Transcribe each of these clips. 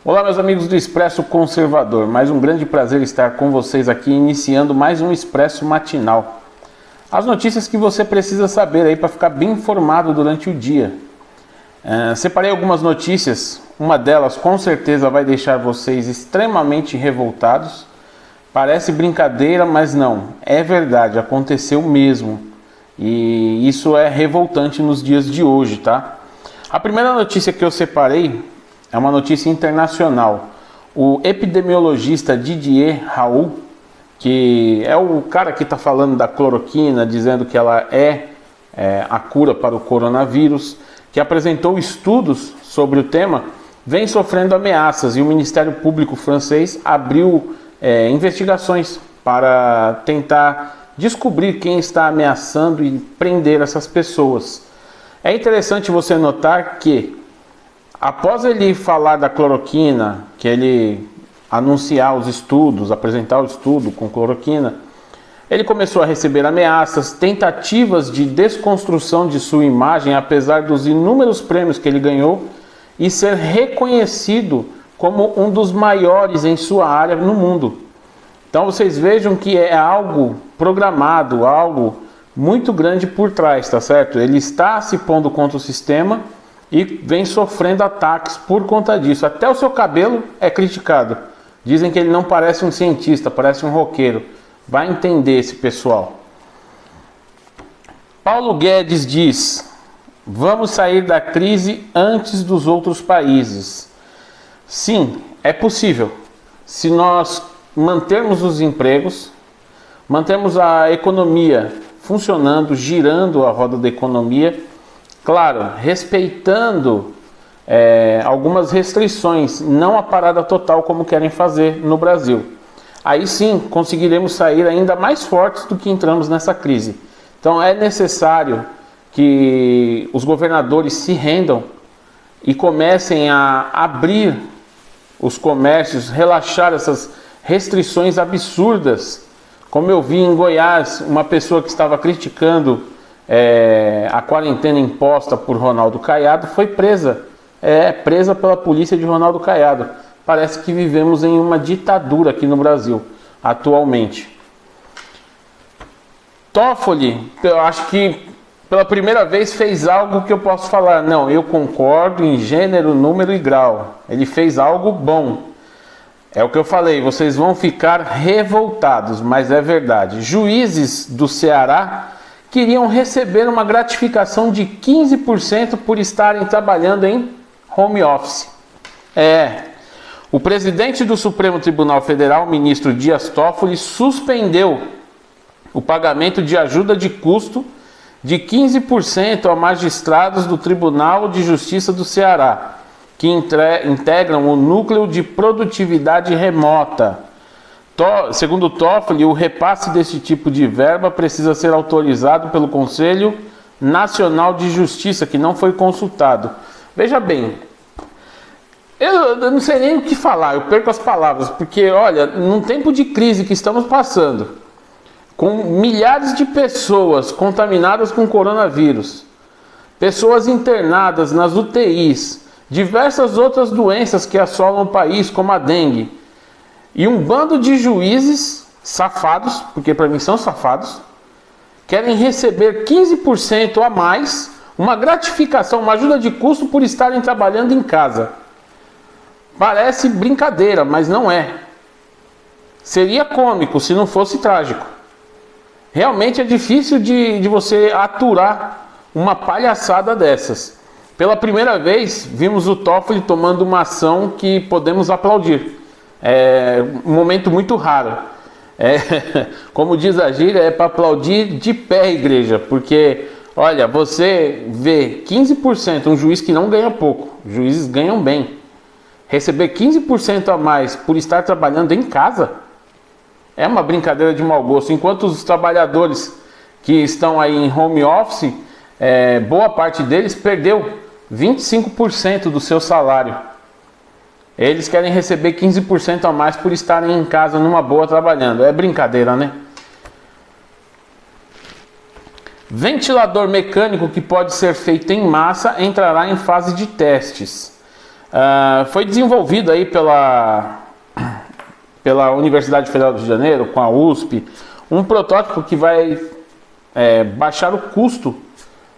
Olá, meus amigos do Expresso Conservador, mais um grande prazer estar com vocês aqui, iniciando mais um Expresso Matinal. As notícias que você precisa saber aí para ficar bem informado durante o dia. Separei algumas notícias, uma delas com certeza vai deixar vocês extremamente revoltados. Parece brincadeira, mas não, é verdade, aconteceu mesmo. E isso é revoltante nos dias de hoje, tá? A primeira notícia que eu separei é uma notícia internacional. O epidemiologista Didier Raoult, que é o cara que está falando da cloroquina, dizendo que ela é a cura para o coronavírus, que apresentou estudos sobre o tema, vem sofrendo ameaças e o Ministério Público francês abriu investigações para tentar descobrir quem está ameaçando e prender essas pessoas. É interessante você notar que, após ele falar da cloroquina, que ele anunciar os estudos, apresentar o estudo com cloroquina, ele começou a receber ameaças, tentativas de desconstrução de sua imagem, apesar dos inúmeros prêmios que ele ganhou, e ser reconhecido como um dos maiores em sua área no mundo. Então vocês vejam que é algo programado, algo muito grande por trás, tá certo? Ele está se pondo contra o sistema e vem sofrendo ataques por conta disso. Até o seu cabelo é criticado. Dizem que ele não parece um cientista, parece um roqueiro. Vai entender esse pessoal. Paulo Guedes diz: vamos sair da crise antes dos outros países. Sim, é possível. Se nós mantermos os empregos, mantermos a economia funcionando, girando a roda da economia, claro, respeitando algumas restrições, não a parada total como querem fazer no Brasil. Aí sim conseguiremos sair ainda mais fortes do que entramos nessa crise. Então é necessário que os governadores se rendam e comecem a abrir os comércios, relaxar essas restrições absurdas. Como eu vi em Goiás, uma pessoa que estava criticando a quarentena imposta por Ronaldo Caiado foi presa. Presa pela polícia de Ronaldo Caiado. Parece que vivemos em uma ditadura aqui no Brasil, atualmente. Toffoli, eu acho que pela primeira vez fez algo que eu posso falar, não, eu concordo em gênero, número e grau. Ele fez algo bom. É o que eu falei, vocês vão ficar revoltados, mas é verdade. Juízes do Ceará queriam receber uma gratificação de 15% por estarem trabalhando em home office. O presidente do Supremo Tribunal Federal, ministro Dias Toffoli, suspendeu o pagamento de ajuda de custo de 15% a magistrados do Tribunal de Justiça do Ceará, que integram o Núcleo de Produtividade Remota. Segundo Toffoli, o repasse desse tipo de verba precisa ser autorizado pelo Conselho Nacional de Justiça, que não foi consultado. Veja bem, eu não sei nem o que falar, eu perco as palavras, porque olha, num tempo de crise que estamos passando, com milhares de pessoas contaminadas com coronavírus, pessoas internadas nas UTIs, diversas outras doenças que assolam o país, como a dengue, e um bando de juízes safados, porque para mim são safados, querem receber 15% a mais, uma gratificação, uma ajuda de custo por estarem trabalhando em casa. Parece brincadeira, mas não é. Seria cômico se não fosse trágico. Realmente é difícil de você aturar uma palhaçada dessas. Pela primeira vez, vimos o Toffoli tomando uma ação que podemos aplaudir. É um momento muito raro. Como diz a gíria, é para aplaudir de pé, igreja, porque, olha, você vê 15%, um juiz que não ganha pouco, juízes ganham bem, receber 15% a mais por estar trabalhando em casa, é uma brincadeira de mau gosto. Enquanto os trabalhadores que estão aí em home office, boa parte deles perdeu 25% do seu salário. Eles querem receber 15% a mais por estarem em casa numa boa trabalhando. É brincadeira, né? Ventilador mecânico que pode ser feito em massa entrará em fase de testes. Foi desenvolvido aí pela Universidade Federal do Rio de Janeiro, com a USP, um protótipo que vai baixar o custo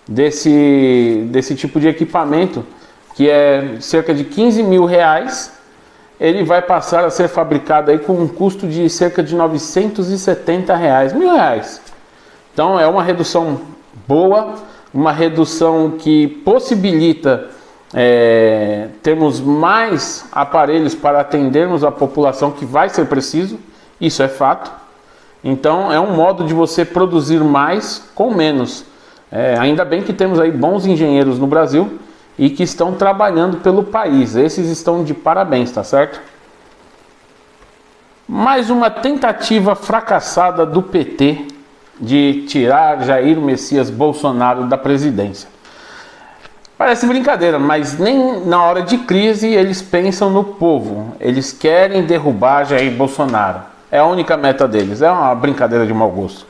desse tipo de equipamento, que é cerca de R$15.000. Ele vai passar a ser fabricado aí com um custo de cerca de R$970, R$1.000. Então é uma redução boa, uma redução que possibilita termos mais aparelhos para atendermos a população que vai ser preciso, isso é fato. Então é um modo de você produzir mais com menos. Ainda bem que temos aí bons engenheiros no Brasil e que estão trabalhando pelo país. Esses estão de parabéns, tá certo? Mais uma tentativa fracassada do PT de tirar Jair Messias Bolsonaro da presidência. Parece brincadeira, mas nem na hora de crise eles pensam no povo. Eles querem derrubar Jair Bolsonaro. É a única meta deles. É uma brincadeira de mau gosto.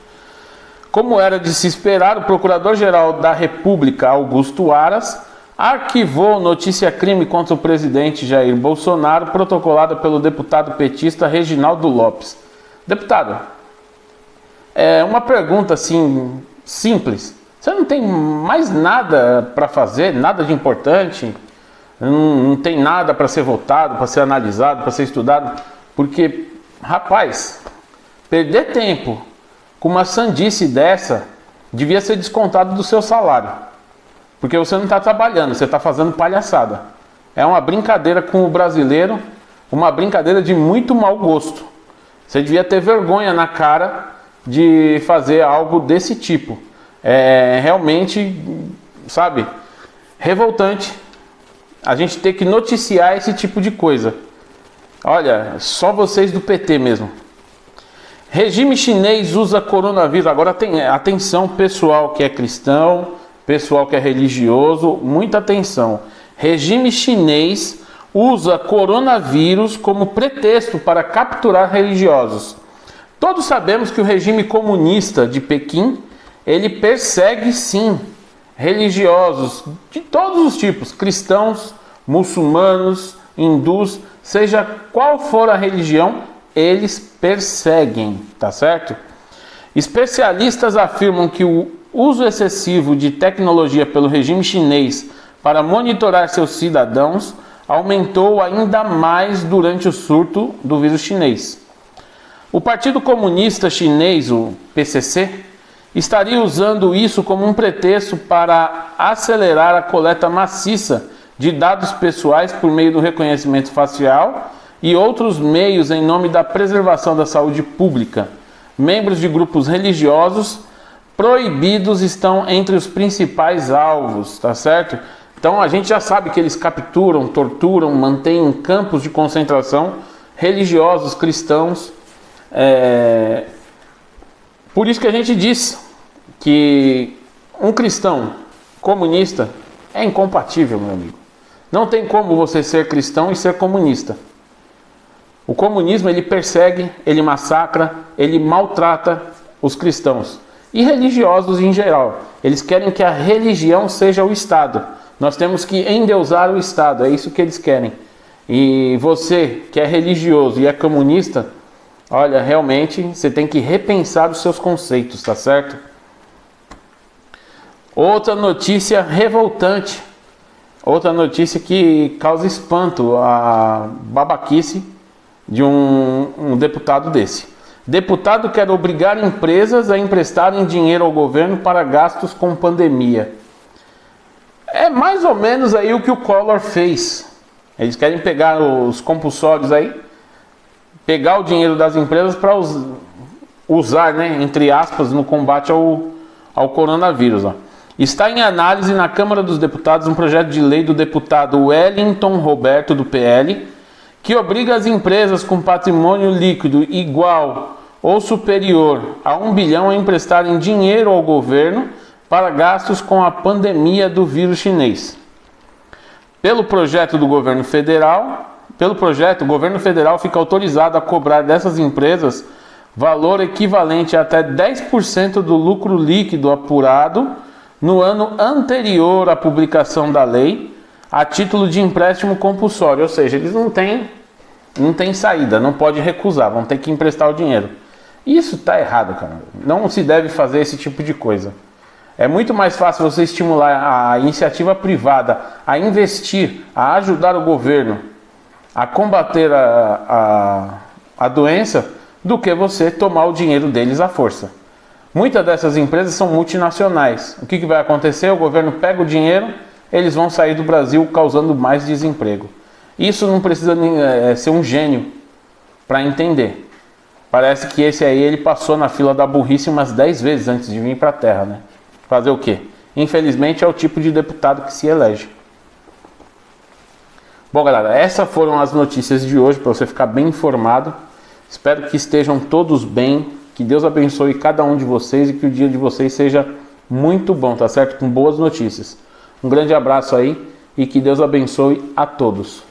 Como era de se esperar, o Procurador-Geral da República, Augusto Aras, arquivou notícia-crime contra o presidente Jair Bolsonaro, protocolada pelo deputado petista Reginaldo Lopes. Deputado, uma pergunta assim, simples. Você não tem mais nada para fazer, nada de importante? Não tem nada para ser votado, para ser analisado, para ser estudado? Porque, rapaz, perder tempo com uma sandice dessa devia ser descontado do seu salário. Porque você não está trabalhando, você está fazendo palhaçada. É uma brincadeira com o brasileiro, uma brincadeira de muito mau gosto. Você devia ter vergonha na cara de fazer algo desse tipo. É realmente, sabe, revoltante a gente ter que noticiar esse tipo de coisa. Olha, só vocês do PT mesmo. Regime chinês usa coronavírus. Agora tem atenção, pessoal que é cristão, pessoal que é religioso, muita atenção. Regime chinês usa coronavírus como pretexto para capturar religiosos. Todos sabemos que o regime comunista de Pequim, ele persegue sim religiosos de todos os tipos, cristãos, muçulmanos, hindus, seja qual for a religião, eles perseguem, tá certo? Especialistas afirmam que o uso excessivo de tecnologia pelo regime chinês para monitorar seus cidadãos aumentou ainda mais durante o surto do vírus chinês. O Partido Comunista Chinês, o PCC, estaria usando isso como um pretexto para acelerar a coleta maciça de dados pessoais por meio do reconhecimento facial e outros meios em nome da preservação da saúde pública. Membros de grupos religiosos proibidos estão entre os principais alvos, tá certo? Então a gente já sabe que eles capturam, torturam, mantêm em campos de concentração religiosos cristãos. Por isso que a gente diz que um cristão comunista é incompatível, meu amigo. Não tem como você ser cristão e ser comunista. O comunismo, ele persegue, ele massacra, ele maltrata os cristãos e religiosos em geral. Eles querem que a religião seja o Estado. Nós temos que endeusar o Estado, é isso que eles querem. E você que é religioso e é comunista, olha, realmente você tem que repensar os seus conceitos, tá certo? Outra notícia revoltante, outra notícia que causa espanto, a babaquice de um deputado desse. Deputado quer obrigar empresas a emprestarem dinheiro ao governo para gastos com pandemia. É mais ou menos aí o que o Collor fez. Eles querem pegar os compulsórios aí, pegar o dinheiro das empresas para usar, né, entre aspas, no combate ao coronavírus. Ó. Está em análise na Câmara dos Deputados um projeto de lei do deputado Wellington Roberto, do PL, que obriga as empresas com patrimônio líquido igual ou superior a 1 bilhão a emprestarem dinheiro ao governo para gastos com a pandemia do vírus chinês. Pelo projeto do governo federal, o governo federal fica autorizado a cobrar dessas empresas valor equivalente a até 10% do lucro líquido apurado no ano anterior à publicação da lei, a título de empréstimo compulsório. Ou seja, eles não têm saída, não pode recusar, vão ter que emprestar o dinheiro. Isso está errado, cara. Não se deve fazer esse tipo de coisa. É muito mais fácil você estimular a iniciativa privada a investir, a ajudar o governo a combater a doença, do que você tomar o dinheiro deles à força. Muitas dessas empresas são multinacionais. O que vai acontecer? O governo pega o dinheiro, eles vão sair do Brasil causando mais desemprego. Isso não precisa ser um gênio para entender. Parece que esse aí ele passou na fila da burrice umas 10 vezes antes de vir para a Terra, né? Fazer o quê? Infelizmente é o tipo de deputado que se elege. Bom, galera, essas foram as notícias de hoje para você ficar bem informado. Espero que estejam todos bem, que Deus abençoe cada um de vocês e que o dia de vocês seja muito bom, tá certo? Com boas notícias. Um grande abraço aí e que Deus abençoe a todos.